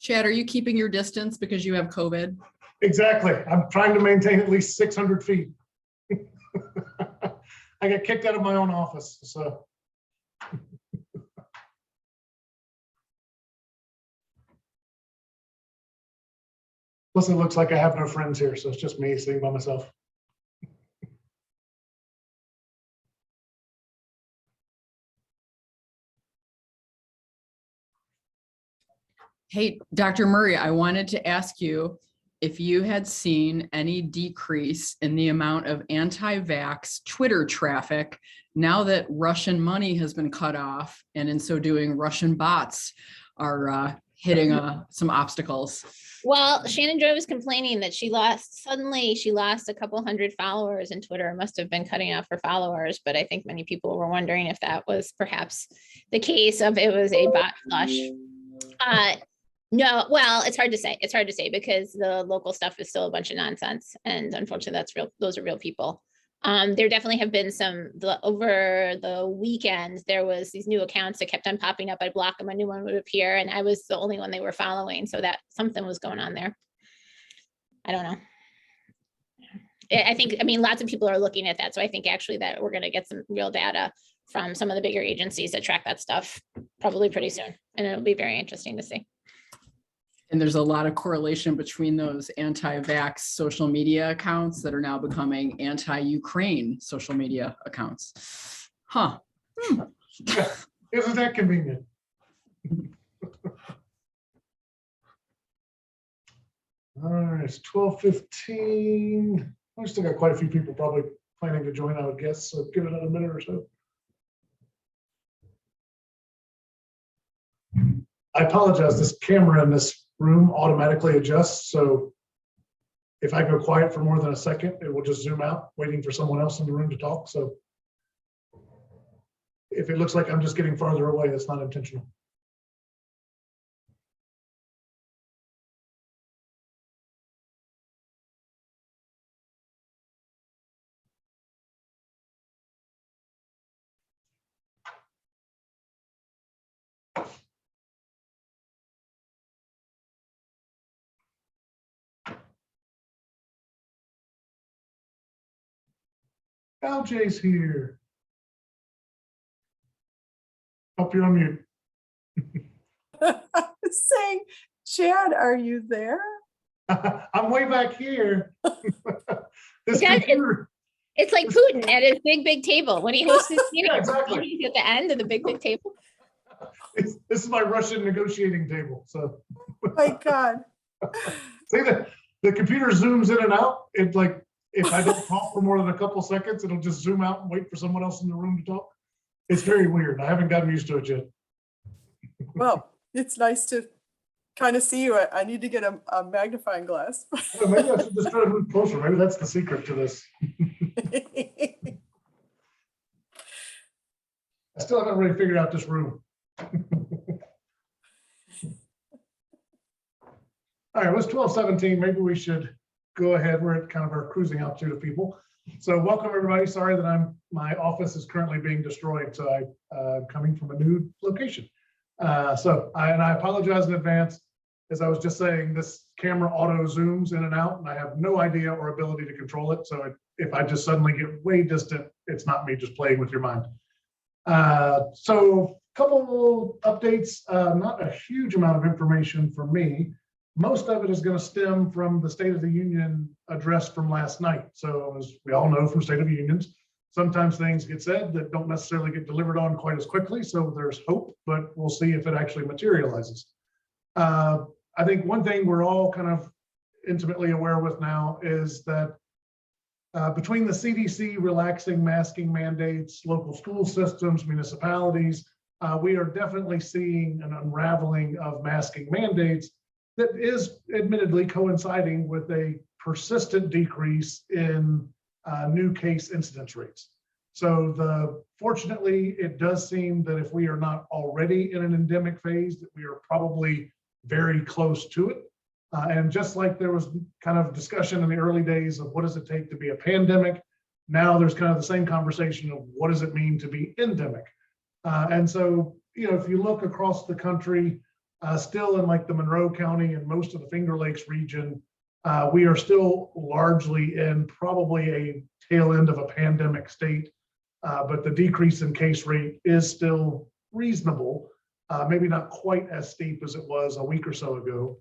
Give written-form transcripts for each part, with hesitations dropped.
Chad, are you keeping your distance because you have COVID? Exactly. I'm trying to maintain at least 600 feet. I got kicked out of my own office, so. Plus, it looks like I have no friends here, so it's just me sitting by myself. Hey, Dr. Murray, I wanted to ask you if you had seen any decrease in the amount of anti-vax Twitter traffic now that Russian money has been cut off, and in so doing, Russian bots are hitting some obstacles. Well, Shannon Joy was complaining that she lost a couple hundred followers, and Twitter must have been cutting off her followers. But I think many people were wondering if that was perhaps the case of it was a bot flush. No, well, it's hard to say. It's hard to say because the local stuff is still a bunch of nonsense. And unfortunately, that's real. Those are real people. There definitely have been over the weekend, there was these new accounts that kept on popping up. I'd block them, a new one would appear, and I was the only one they were following. So that something was going on there. I don't know. I mean, lots of people are looking at that. So I think actually that we're going to get some real data from some of the bigger agencies that track that stuff probably pretty soon. And it'll be very interesting to see. And there's a lot of correlation between those anti-vax social media accounts that are now becoming anti-Ukraine social media accounts. Huh. Yeah, isn't that convenient? All right, it's 12:15. We still got quite a few people probably planning to join, I would guess. So give it another minute or so. I apologize. This camera in this room automatically adjusts. So if I go quiet for more than a second, it will just zoom out, waiting for someone else in the room to talk. So if it looks like I'm just getting farther away, that's not intentional. LJ's here. Hope you're on mute. Saying, Chad, are you there? I'm way back here. This Chad, computer, It's like Putin at his big table when he hosts his meetings. Yeah, exactly. He's at the end of the big table. this is my Russian negotiating table. So Oh my God. see the computer zooms in and out. It like if I don't talk for more than a couple seconds, it'll just zoom out and wait for someone else in the room to talk. It's very weird. I haven't gotten used to it yet. Well, it's nice to kind of see you. I need to get a magnifying glass. Well, maybe I should just try to move closer. Maybe that's the secret to this. I still haven't really figured out this room. All right, well, it's 12:17. Maybe we should go ahead. We're at kind of our cruising altitude of people. So welcome everybody. Sorry that my office is currently being destroyed. So I'm coming from a new location. I apologize in advance. As I was just saying, this camera auto zooms in and out and I have no idea or ability to control it. So if I just suddenly get way distant, it's not me just playing with your mind. So a couple updates, not a huge amount of information for me. Most of it is going to stem from the State of the Union address from last night. So as we all know from State of the Unions, sometimes things get said that don't necessarily get delivered on quite as quickly. So there's hope, but we'll see if it actually materializes. I think one thing we're all kind of intimately aware with now is that between the CDC relaxing masking mandates, local school systems, municipalities, we are definitely seeing an unraveling of masking mandates that is admittedly coinciding with a persistent decrease in new case incidence rates. So fortunately, it does seem that if we are not already in an endemic phase, that we are probably very close to it. And just like there was kind of discussion in the early days of what does it take to be a pandemic, now there's kind of the same conversation of what does it mean to be endemic. And so, you know, if you look across the country, Still in like the Monroe County and most of the Finger Lakes region, we are still largely in probably a tail end of a pandemic state, but the decrease in case rate is still reasonable, maybe not quite as steep as it was a week or so ago.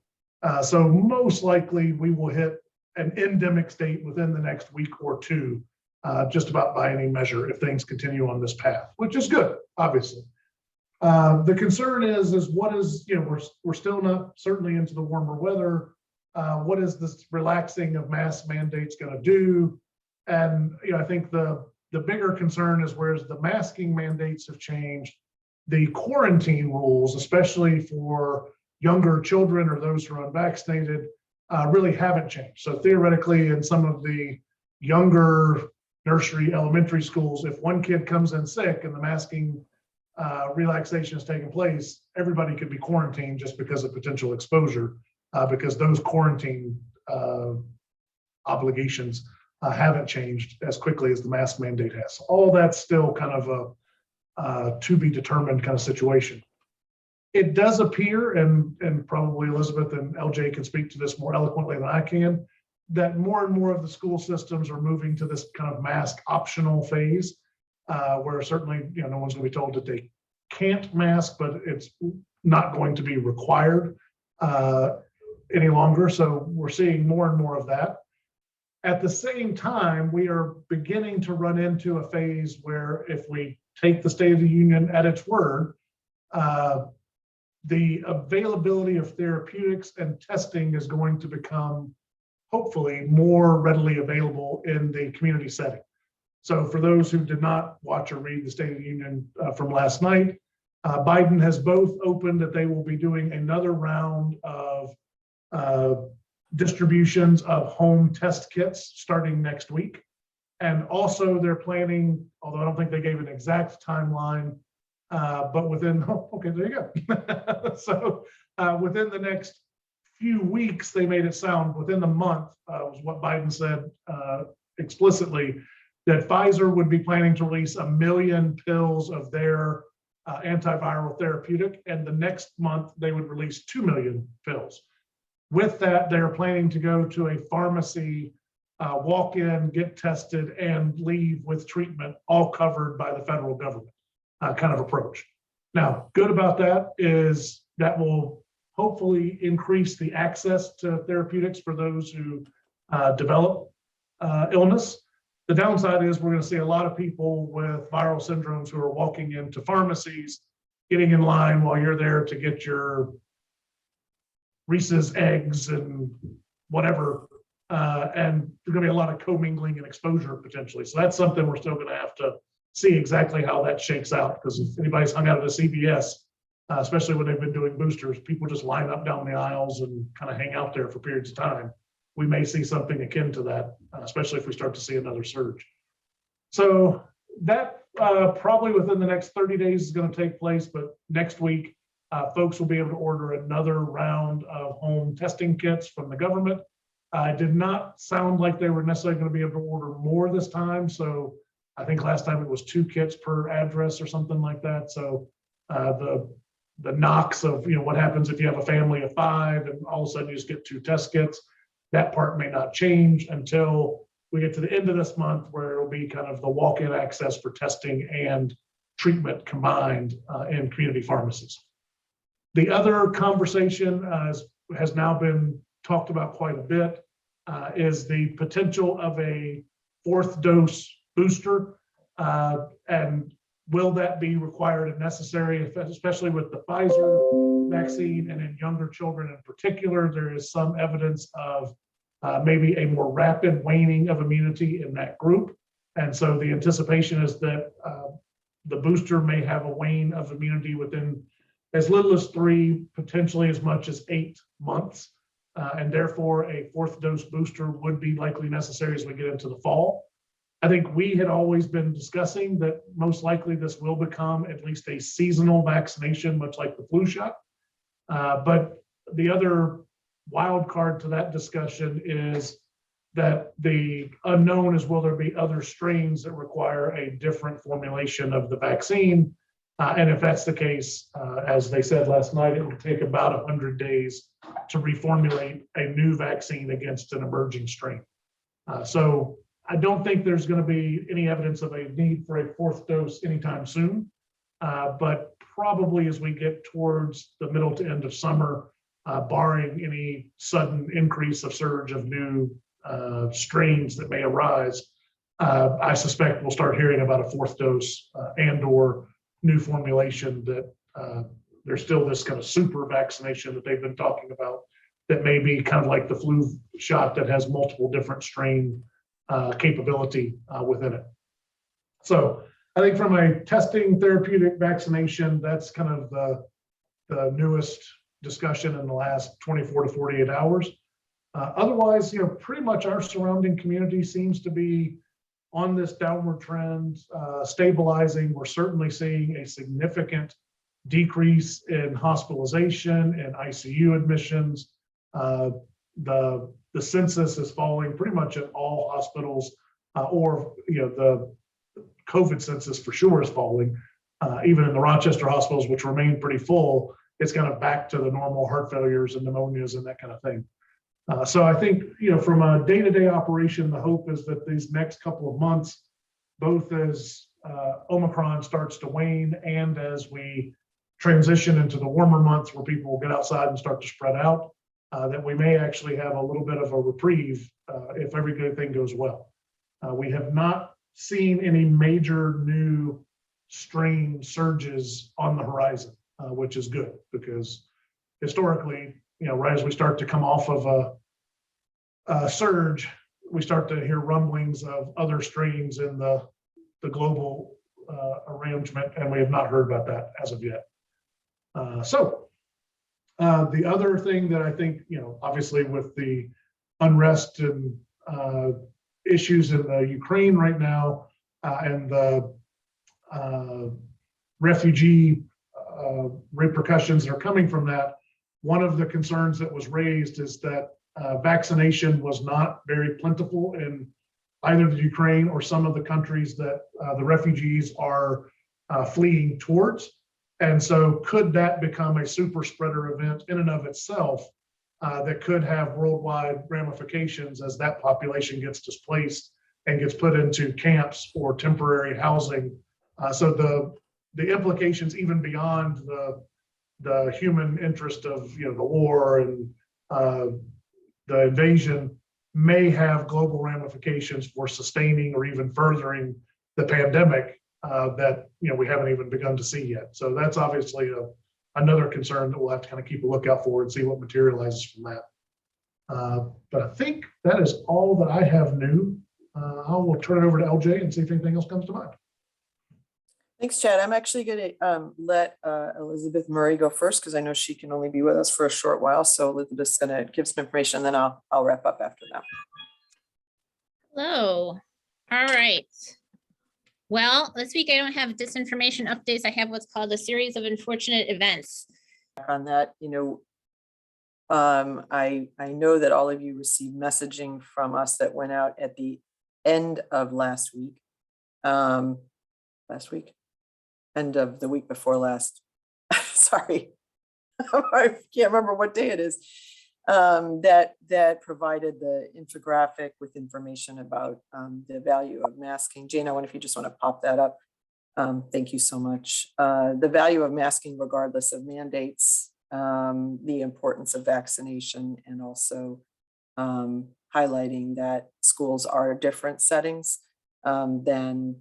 So most likely we will hit an endemic state within the next week or two, just about by any measure, if things continue on this path, which is good, obviously. The concern is what is, we're still not certainly into the warmer weather. What is this relaxing of mask mandates going to do? And I think the bigger concern is, whereas the masking mandates have changed, the quarantine rules, especially for younger children or those who are unvaccinated, really haven't changed. So theoretically, in some of the younger nursery, elementary schools, if one kid comes in sick and the masking relaxation is taking place, everybody could be quarantined just because of potential exposure, because those quarantine obligations haven't changed as quickly as the mask mandate has. All that's still kind of a to be determined kind of situation. It does appear, and probably Elizabeth and LJ can speak to this more eloquently than I can, that more and more of the school systems are moving to this kind of mask optional phase, where certainly no one's going to be told that they can't mask, but it's not going to be required any longer. So we're seeing more and more of that. At the same time, we are beginning to run into a phase where, if we take the State of the Union at its word, the availability of therapeutics and testing is going to become, hopefully, more readily available in the community setting. So for those who did not watch or read the State of the Union from last night, Biden has both opened that they will be doing another round of distributions of home test kits starting next week. And also they're planning, although I don't think they gave an exact timeline, but within, okay, there you go. So within the next few weeks, they made it sound within the month, was what Biden said explicitly, that Pfizer would be planning to release 1 million pills of their antiviral therapeutic, and the next month they would release 2 million pills. With that, they're planning to go to a pharmacy, walk in, get tested, and leave with treatment, all covered by the federal government kind of approach. Now, good about that is that will hopefully increase the access to therapeutics for those who develop illness. The downside is we're going to see a lot of people with viral syndromes who are walking into pharmacies, getting in line while you're there to get your Reese's eggs and whatever. And there's going to be a lot of commingling and exposure potentially. So that's something we're still going to have to see exactly how that shakes out. Because if anybody's hung out at a CVS, especially when they've been doing boosters, people just line up down the aisles and kind of hang out there for periods of time. We may see something akin to that, especially if we start to see another surge. So that probably within the next 30 days is going to take place, but next week, folks will be able to order another round of home testing kits from the government. It did not sound like they were necessarily going to be able to order more this time. So I think last time it was 2 kits per address or something like that. So the knocks of what happens if you have a family of 5 and all of a sudden you just get 2 test kits, that part may not change until we get to the end of this month, where it'll be kind of the walk-in access for testing and treatment combined in community pharmacies. The other conversation has now been talked about quite a bit, is the potential of a 4th dose booster, and will that be required and necessary, especially with the Pfizer vaccine, and in younger children in particular. There is some evidence of maybe a more rapid waning of immunity in that group. And so the anticipation is that the booster may have a wane of immunity within as little as 3, potentially as much as 8 months. And therefore a 4th dose booster would be likely necessary as we get into the fall. I think we had always been discussing that most likely this will become at least a seasonal vaccination, much like the flu shot. But the other wild card to that discussion is that the unknown is, will there be other strains that require a different formulation of the vaccine? And if that's the case, as they said last night, it will take about 100 days to reformulate a new vaccine against an emerging strain. So I don't think there's going to be any evidence of a need for a fourth dose anytime soon. But probably as we get towards the middle to end of summer, barring any sudden increase of surge of new strains that may arise, I suspect we'll start hearing about a fourth dose and or new formulation that there's still this kind of super vaccination that they've been talking about that may be kind of like the flu shot that has multiple different strain capability within it. So I think from a testing therapeutic vaccination, that's kind of the newest discussion in the last 24 to 48 hours. Otherwise, pretty much our surrounding community seems to be on this downward trend, stabilizing. We're certainly seeing a significant decrease in hospitalization and ICU admissions. The census is falling pretty much at all hospitals, or the COVID census for sure is falling. Even in the Rochester hospitals, which remain pretty full, it's kind of back to the normal heart failures and pneumonias and that kind of thing. So I think, from a day-to-day operation, the hope is that these next couple of months, both as Omicron starts to wane and as we transition into the warmer months where people will get outside and start to spread out, that we may actually have a little bit of a reprieve if everything goes well. We have not seen any major new strain surges on the horizon, which is good because historically, right as we start to come off of a surge, we start to hear rumblings of other strains in the global arrangement, and we have not heard about that as of yet. So the other thing that I think, obviously with the unrest and issues in the Ukraine right now, and the refugee repercussions that are coming from that, one of the concerns that was raised is that vaccination was not very plentiful in either the Ukraine or some of the countries that the refugees are fleeing towards. And so could that become a super spreader event in and of itself that could have worldwide ramifications as that population gets displaced and gets put into camps or temporary housing? So the implications even beyond the human interest of the war and the invasion may have global ramifications for sustaining or even furthering the pandemic that we haven't even begun to see yet. So that's obviously another concern that we'll have to kind of keep a lookout for and see what materializes from that. But I think that is all that I have new. I will turn it over to LJ and see if anything else comes to mind. Thanks, Chad. I'm actually going to let Elizabeth Murray go first because I know she can only be with us for a short while. So Elizabeth's going to give some information, then I'll wrap up after that. Hello. All right. Well, this week I don't have disinformation updates. I have what's called a series of unfortunate events. On that, I know that all of you received messaging from us that went out at the end of last week. End of the week before last. Sorry, I can't remember what day it is. That provided the infographic with information about the value of masking. Jane, I wonder if you just want to pop that up. Thank you so much. The value of masking regardless of mandates, the importance of vaccination, and also highlighting that schools are different settings than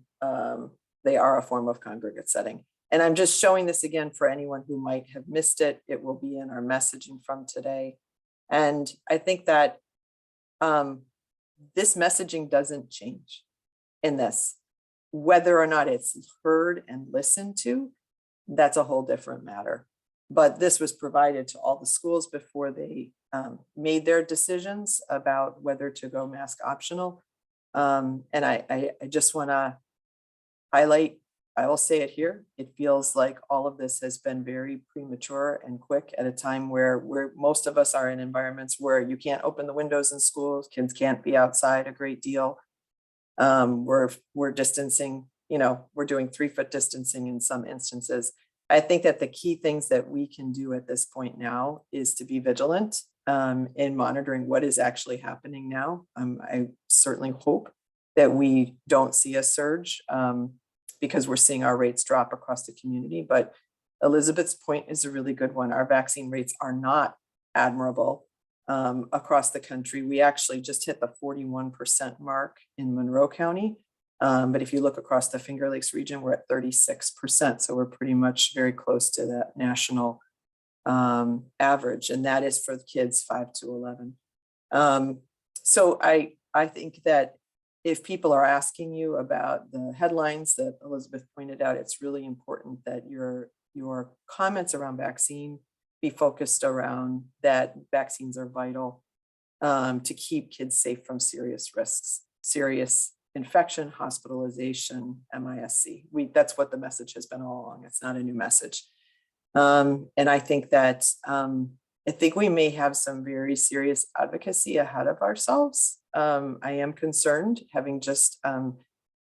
they are a form of congregate setting. And I'm just showing this again for anyone who might have missed it. It will be in our messaging from today. And I think that this messaging doesn't change in this. Whether or not it's heard and listened to, that's a whole different matter. But this was provided to all the schools before they made their decisions about whether to go mask optional. And I just want to highlight, I will say it here, it feels like all of this has been very premature and quick at a time where most of us are in environments where you can't open the windows in schools, kids can't be outside a great deal. We're distancing, we're doing 3-foot distancing in some instances. I think that the key things that we can do at this point now is to be vigilant in monitoring what is actually happening now. I certainly hope that we don't see a surge because we're seeing our rates drop across the community. But Elizabeth's point is a really good one. Our vaccine rates are not admirable across the country. We actually just hit the 41% mark in Monroe County. But if you look across the Finger Lakes region, we're at 36%. So we're pretty much very close to that national average. And that is for the kids 5 to 11. So I think that if people are asking you about the headlines that Elizabeth pointed out, it's really important that your comments around vaccine be focused around that vaccines are vital to keep kids safe from serious risks, serious infection, hospitalization, MISC. That's what the message has been all along. It's not a new message. And I think that I think we may have some very serious advocacy ahead of ourselves. I am concerned, having just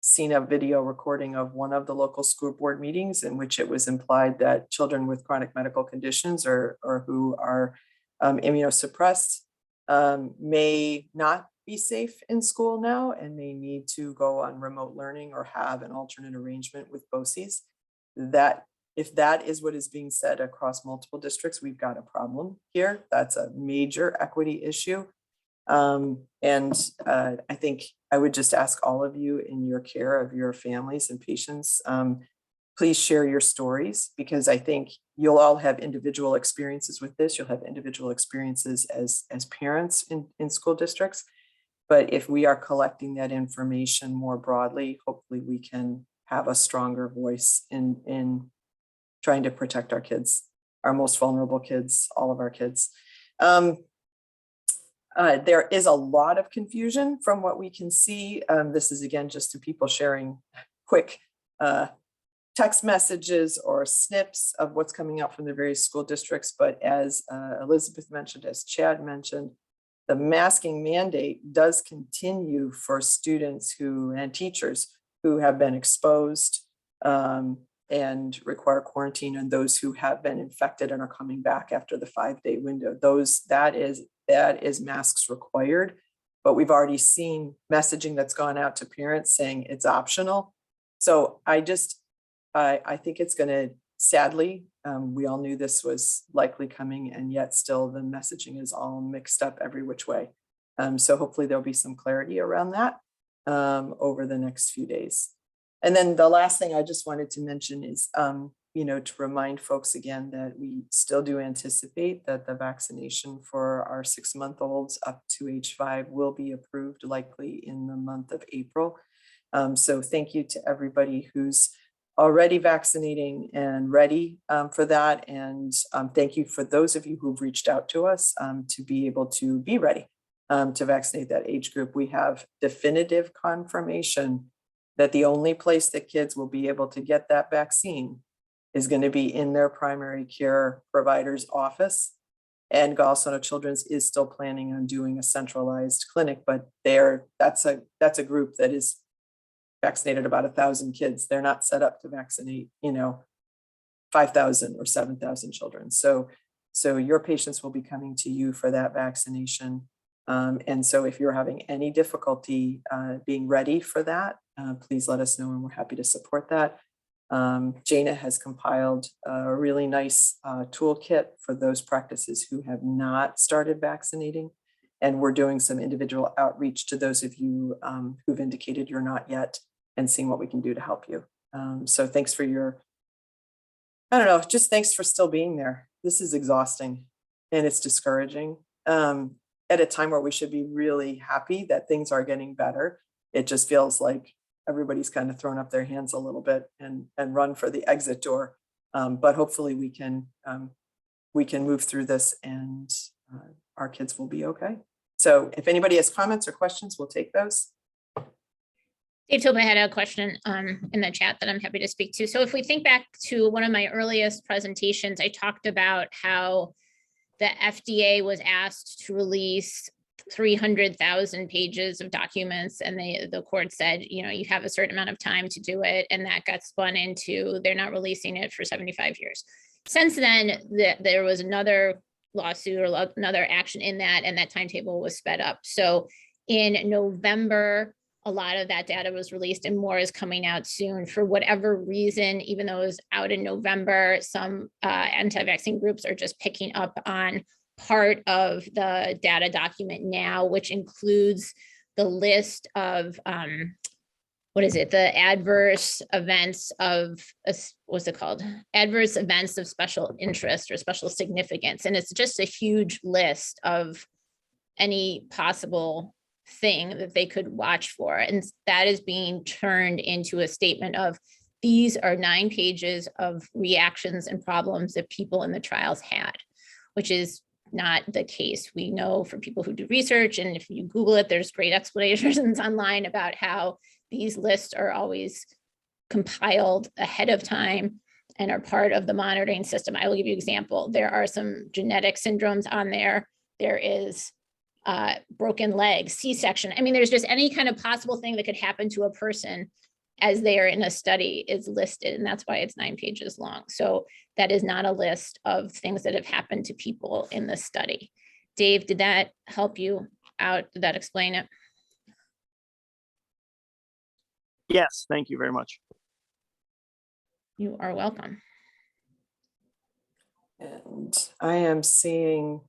seen a video recording of one of the local school board meetings in which it was implied that children with chronic medical conditions or who are immunosuppressed may not be safe in school now and may need to go on remote learning or have an alternate arrangement with BOCES. That if that is what is being said across multiple districts, we've got a problem here. That's a major equity issue. I think I would just ask all of you in your care of your families and patients, please share your stories, because I think you'll all have individual experiences with this. You'll have individual experiences as parents in school districts. But if we are collecting that information more broadly, hopefully we can have a stronger voice in trying to protect our kids, our most vulnerable kids, all of our kids. There is a lot of confusion from what we can see. This is again, just to people sharing quick text messages or snips of what's coming out from the various school districts. But as Elizabeth mentioned, as Chad mentioned, the masking mandate does continue for students and teachers who have been exposed and require quarantine, and those who have been infected and are coming back after the 5-day window. That is masks required, but we've already seen messaging that's gone out to parents saying it's optional. So I think it's going to, sadly, we all knew this was likely coming, and yet still the messaging is all mixed up every which way. So hopefully there'll be some clarity around that over the next few days. And then the last thing I just wanted to mention is, to remind folks again that we still do anticipate that the vaccination for our 6-month-olds up to age 5 will be approved likely in the month of April. So thank you to everybody who's already vaccinating and ready for that. And thank you for those of you who've reached out to us to be able to be ready to vaccinate that age group. We have definitive confirmation that the only place that kids will be able to get that vaccine is going to be in their primary care provider's office. And Golisano Children's is still planning on doing a centralized clinic, but that's a group that is vaccinated about 1,000 kids. They're not set up to vaccinate, 5,000 or 7,000 children. So your patients will be coming to you for that vaccination. And so if you're having any difficulty being ready for that, please let us know, and we're happy to support that. Jana has compiled a really nice toolkit for those practices who have not started vaccinating. And we're doing some individual outreach to those of you who've indicated you're not yet, and seeing what we can do to help you. So thanks for thanks for still being there. This is exhausting and it's discouraging. At a time where we should be really happy that things are getting better, it just feels like everybody's kind of thrown up their hands a little bit and run for the exit door. But hopefully we can move through this, and our kids will be okay. So if anybody has comments or questions, we'll take those. Dave Tobin had a question in the chat that I'm happy to speak to. So if we think back to one of my earliest presentations, I talked about how the FDA was asked to release 300,000 pages of documents, and the court said, you know, you have a certain amount of time to do it, and that got spun into they're not releasing it for 75 years. Since then, there was another lawsuit or another action in that, and that timetable was sped up. So in November, a lot of that data was released, and more is coming out soon. For whatever reason, even though it was out in November, some anti-vaccine groups are just picking up on part of the data document now, which includes the list of what is it? The adverse events of what's it called? Adverse events of special interest or special significance. And it's just a huge list of any possible thing that they could watch for. And that is being turned into a statement of these are 9 pages of reactions and problems that people in the trials had, which is not the case. We know for people who do research, and if you Google it, there's great explanations online about how these lists are always compiled ahead of time and are part of the monitoring system. I will give you an example. There are some genetic syndromes on there. There is broken legs, C-section. I mean, there's just any kind of possible thing that could happen to a person as they are in a study is listed, and that's why it's 9 pages long. So that is not a list of things that have happened to people in the study. Dave, did that help you out? Did that explain it? Yes, thank you very much. You are welcome. And I am seeing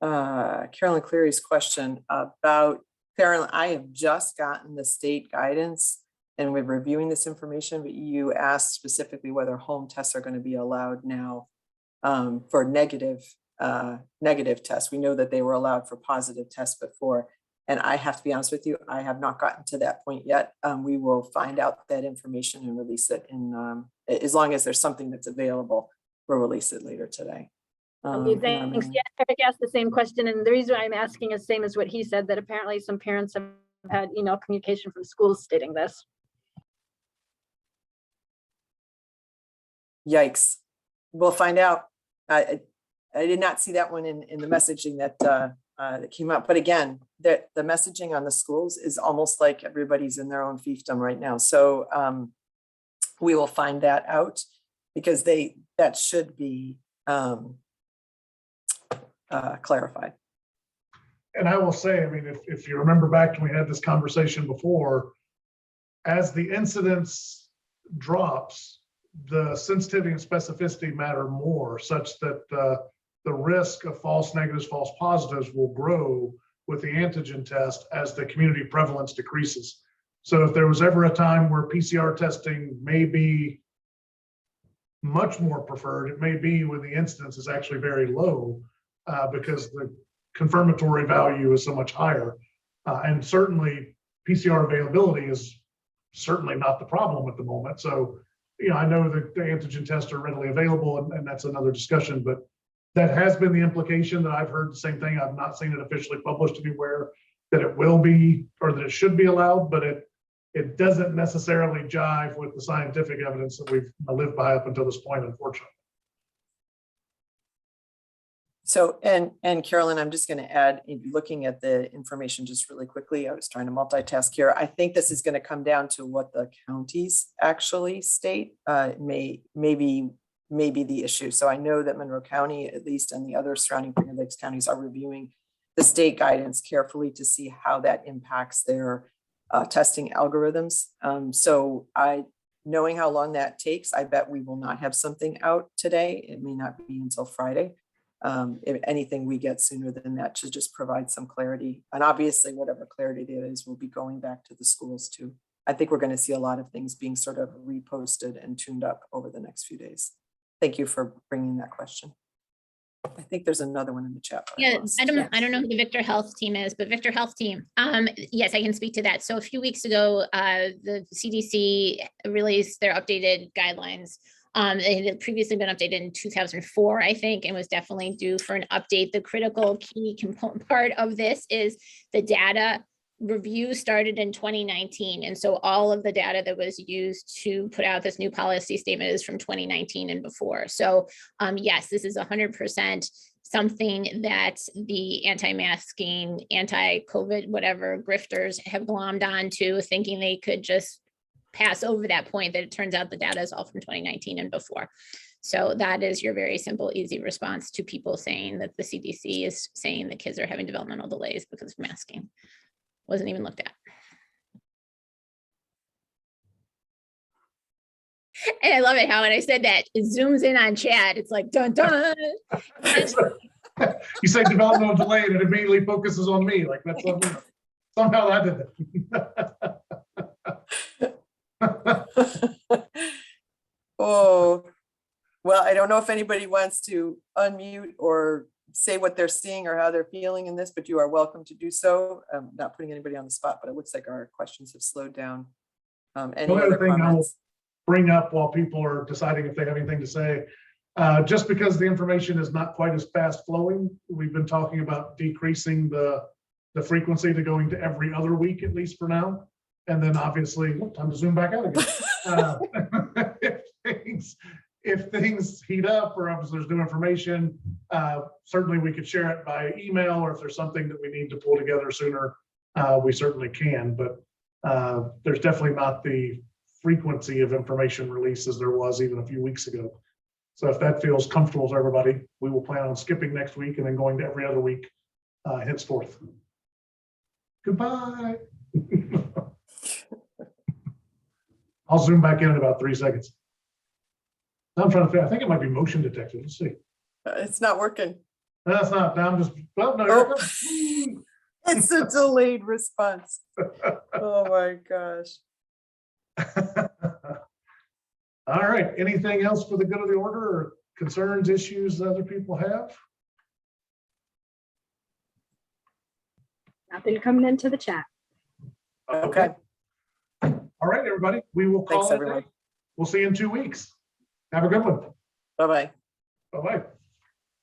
Carolyn Cleary's question about, Carolyn, I have just gotten the state guidance and we're reviewing this information, but you asked specifically whether home tests are going to be allowed now for negative tests. We know that they were allowed for positive tests before. And I have to be honest with you, I have not gotten to that point yet. We will find out that information and release it in, as long as there's something that's available, we'll release it later today. Okay, thanks. Yeah, Eric asked the same question, and the reason I'm asking is same as what he said, that apparently some parents have had email communication from schools stating this. Yikes. We'll find out. I did not see that one in the messaging that came up. But again, the messaging on the schools is almost like everybody's in their own fiefdom right now. So we will find that out because that should be clarified. And I will say, I mean, if you remember back when we had this conversation before, as the incidence drops, the sensitivity and specificity matter more, such that the risk of false negatives, false positives will grow with the antigen test as the community prevalence decreases. So if there was ever a time where PCR testing may be much more preferred, it may be when the incidence is actually very low because the confirmatory value is so much higher. And certainly PCR availability is certainly not the problem at the moment. So, you know, I know that the antigen tests are readily available, and that's another discussion, but that has been the implication that I've heard the same thing. I've not seen it officially published anywhere that it will be or that it should be allowed, but it doesn't necessarily jive with the scientific evidence that we've lived by up until this point, unfortunately. So, and Carolyn, I'm just going to add, looking at the information just really quickly, I was trying to multitask here. I think this is going to come down to what the counties actually state may be the issue. So I know that Monroe County, at least, and the other surrounding Finger Lakes counties are reviewing the state guidance carefully to see how that impacts their testing algorithms. So knowing how long that takes, I bet we will not have something out today. It may not be until Friday. If anything we get sooner than that to just provide some clarity. And obviously whatever clarity there is will be going back to the schools too. I think we're going to see a lot of things being sort of reposted and tuned up over the next few days. Thank you for bringing that question. I think there's another one in the chat. Yeah, I don't know who the Victor Health team is, but Victor Health team. Yes, I can speak to that. So a few weeks ago, the CDC released their updated guidelines. It had previously been updated in 2004, I think, and was definitely due for an update. The critical key component part of this is the data review started in 2019. And so all of the data that was used to put out this new policy statement is from 2019 and before. So yes, this is 100% something that the anti-masking, anti-COVID, whatever grifters have glommed onto, thinking they could just pass over that point, that it turns out the data is all from 2019 and before. So that is your very simple, easy response to people saying that the CDC is saying the kids are having developmental delays because of masking. Wasn't even looked at. And I love it how when I said that, it zooms in on chat. It's like, dun, dun. You say developmental delay and it immediately focuses on me, like that's somehow I did that. Oh, well, I don't know if anybody wants to unmute or say what they're seeing or how they're feeling in this, but you are welcome to do so. I'm not putting anybody on the spot, but it looks like our questions have slowed down. Any One other other thing I will comments? bring up while people are deciding if they have anything to say, just because the information is not quite as fast flowing, we've been talking about decreasing the frequency to going to every other week, at least for now. And then obviously, time to zoom back out again. If things heat up or if there's new information, certainly we could share it by email, or if there's something that we need to pull together sooner, we certainly can. But there's definitely not the frequency of information release as there was even a few weeks ago. So if that feels comfortable to everybody, we will plan on skipping next week and then going to every other week henceforth. Goodbye. I'll zoom back in about 3 seconds. I'm trying to figure, I think it might be motion detected. Let's see. It's not working. That's not, now I'm just, well, no, here it comes. It's a delayed response. Oh my gosh. All right, anything else for the good of the order or concerns, issues that other people have? Nothing coming into the chat. Okay, All right, everybody, we will call thanks, it. everyone. We'll see you in 2 weeks. Have a good one. Bye-bye. Bye-bye.